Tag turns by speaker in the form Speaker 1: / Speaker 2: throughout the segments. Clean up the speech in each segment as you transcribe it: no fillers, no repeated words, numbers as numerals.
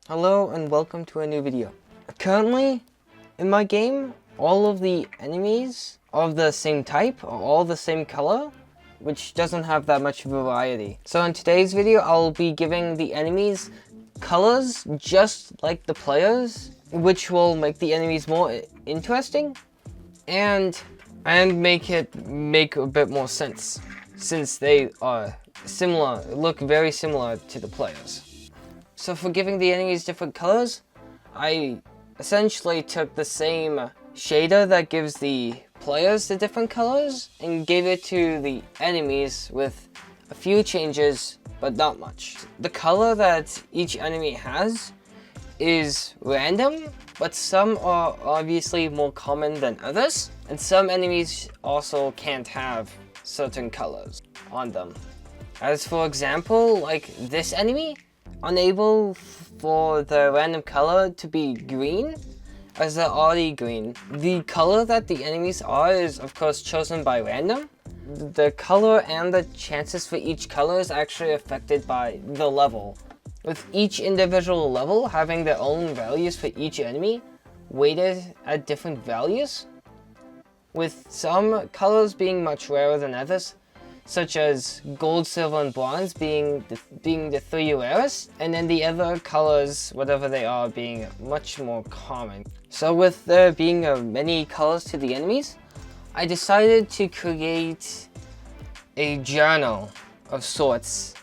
Speaker 1: Hello and welcome to a new video. Currently, in my game, all of the enemies are of the same type, are all the same color, which doesn't have that much variety. So in today's video, I'll be giving the enemies colors just like the players, which will make the enemies more interesting and make a bit more sense, since they are similar, look very similar to the players. So for giving the enemies different colors, I essentially took the same shader that gives the players the different colors and gave it to the enemies with a few changes, but not much. The color that each enemy has is random, but some are obviously more common than others, and some enemies also can't have certain colors on them. As for example, like this enemy, unable for the random color to be green, as they're already green. The color that the enemies are is of course chosen by random. The color and the chances for each color is actually affected by the level, with each individual level having their own values for each enemy, weighted at different values, with some colors being much rarer than others, such as gold, silver, and bronze being the three rarest, and then the other colors, whatever they are, being much more common. So with there being many colors to the enemies, I decided to create a journal of sorts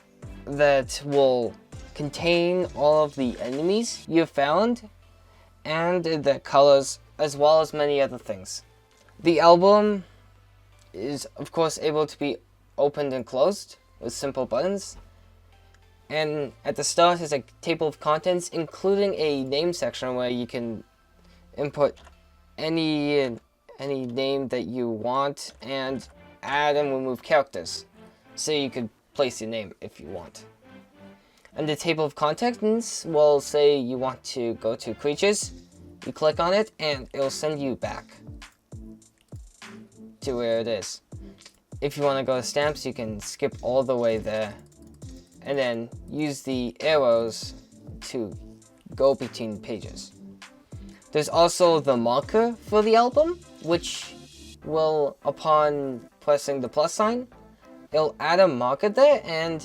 Speaker 1: that will contain all of the enemies you've found and their colors, as well as many other things. The album is of course able to be opened and closed with simple buttons, and at the start is a table of contents including a name section where you can input any name that you want and add and remove characters, so you could place your name if you want. And the table of contents will say you want to go to creatures, you click on it and it'll send you back to where it is. If you want to go to stamps, you can skip all the way there and then use the arrows to go between pages. There's also the marker for the album, which will, upon pressing the plus sign, it'll add a marker there, and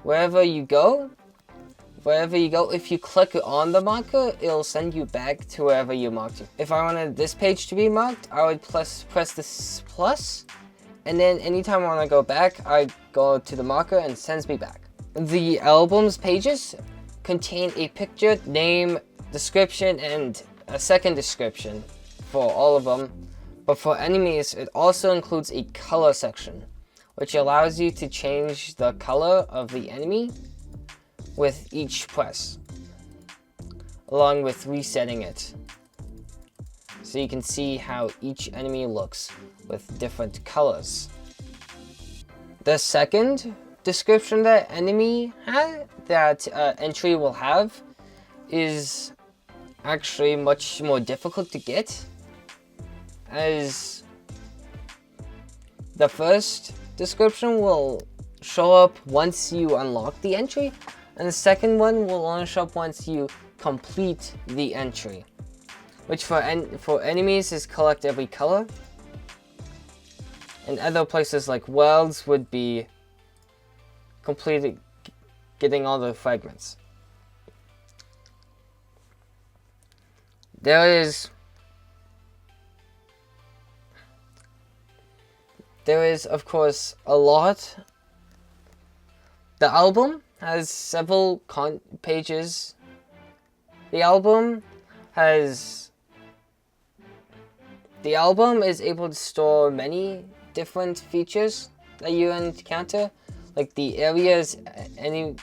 Speaker 1: wherever you go, if you click on the marker, it'll send you back to wherever you marked it. If I wanted this page to be marked, I would press this plus, and then anytime I want to go back, I go to the marker and it sends me back. The album's pages contain a picture, name, description, and a second description for all of them. But for enemies, it also includes a color section, which allows you to change the color of the enemy with each press, along with resetting it. So you can see how each enemy looks with different colors. The second description that entry will have is actually much more difficult to get, as the first description will show up once you unlock the entry, and the second one will only show up once you complete the entry, which for enemies is collect every color, and other places like worlds would be completed getting all the fragments. There is of course a lot. The album has several pages. The album is able to store many different features that you encounter, like the areas, enemies,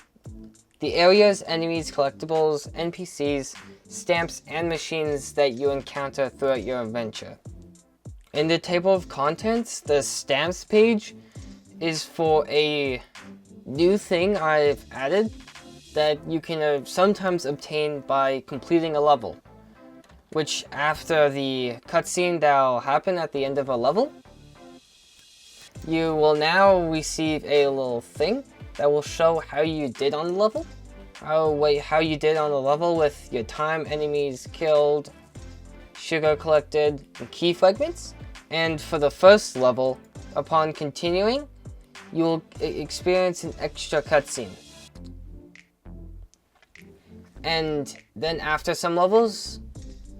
Speaker 1: collectibles, NPCs, stamps, and machines that you encounter throughout your adventure. In the table of contents, the stamps page is for a new thing I've added that you can sometimes obtain by completing a level, which after the cutscene that'll happen at the end of a level, you will now receive a little thing that will show how you did on the level. how you did on the level with your time, enemies killed, sugar collected, and key fragments. And for the first level, upon continuing, you will experience an extra cutscene. And then after some levels,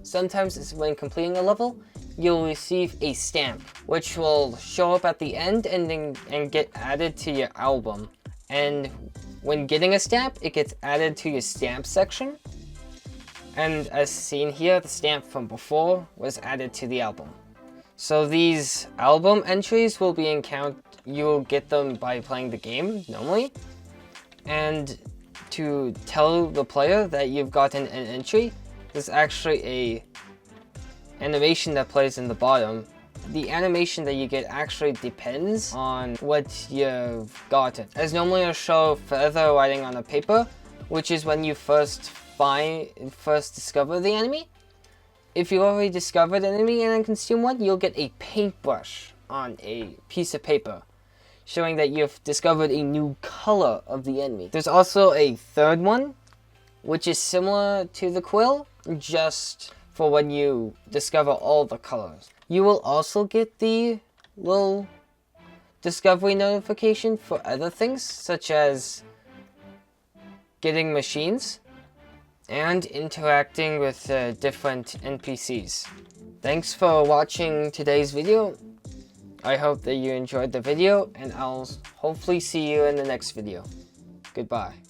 Speaker 1: sometimes when completing a level, you'll receive a stamp, which will show up at the end and get added to your album. And when getting a stamp, it gets added to your stamp section. And as seen here, the stamp from before was added to the album. So these album entries will be you'll get them by playing the game normally. And to tell the player that you've gotten an entry, there's actually a animation that plays in the bottom. The animation that you get actually depends on what you've gotten. As normally it'll show further writing on a paper, which is when you first discover the enemy. If you already discovered an enemy and then consume one, you'll get a paintbrush on a piece of paper, showing that you've discovered a new color of the enemy. There's also a third one, which is similar to the quill, just for when you discover all the colors. You will also get the little discovery notification for other things, such as getting machines and interacting with different NPCs. Thanks for watching today's video. I hope that you enjoyed the video, and I'll hopefully see you in the next video. Goodbye.